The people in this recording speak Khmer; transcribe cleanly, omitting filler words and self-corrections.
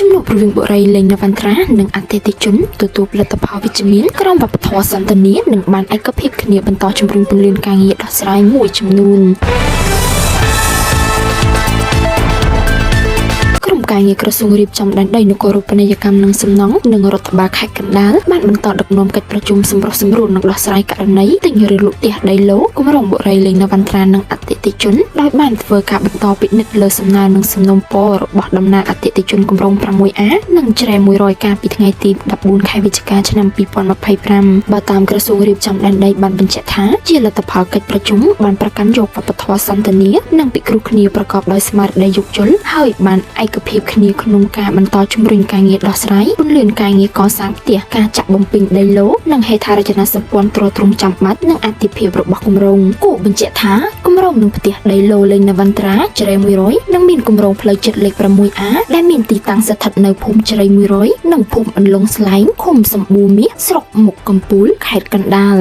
ជំនួបរវាងបុរីលេងនវន្ត្រានិងអតិថិជនទទួលផលិតផលវិជ្ជមានក្រោមវប្បធម៌សន្តានានិងបានឯកភាពគ្នាបន្តជំរុញពង្រឹងការងារដោះស្រាយមួយចំនួនការងារក្រសួងរៀបចំដែនដីនគររូបនីយកម្មនិងសំណង់និងរដ្ឋបាលខេត្តកណ្ដាលបានបន្តដឹកនាំកិច្ចប្រជុំសម្រុះសម្រួលនិងដោះស្រាយករណីទិញឬលក់ផ្ទះដីឡូគម្រោងបុរីលេងនវន្ត្រានិងអតិថិជនដោយបានធ្វើការបន្តពិនិត្យលើសំណើនិងសំណុំពររបស់តំណាងអតិថិជនគម្រោង 6A និងជ្រែ100កាលពីថ្ងៃទី14ខែវិច្ឆិកាឆ្នាំ2025បើតាមក្រសួងរៀបចំដែនដីបានបញ្ជាក់ថាជាលទ្ធផលកិច្ចប្រជុំបានប្រកាន់យកវប្បធម៌សន្តានានិងពិគ្រោះគ្នាប្រកបដោយស្មារតីយោគយល់ហើយបានឯកភាពគ្នាក្នុងការបន្តជំរុញការងារដោះស្រាយពន្លឿនការងារកសាងផ្ទះការចាក់បំពេញដីឡូនិងហេដ្ឋារចនាសម្ព័ន្ធទ្រទ្រង់ចាំបាច់និងអតិភិបរបស់គម្រោងគូបញ្ជាក់ថាគម្រោងនឹងផ្ទះដីឡូលេងនវន្ត្រាជ្រែ100និងមានគម្រោងផ្លូវចិត្តលេខ 6A ដែលមានទីតាំងស្ថិតនៅភូមិជ្រែ100និងភូមិអន្លង់ស្លែងឃុំសម្បូរមាសស្រុកមុខកំពូលខេត្តកណ្ដាល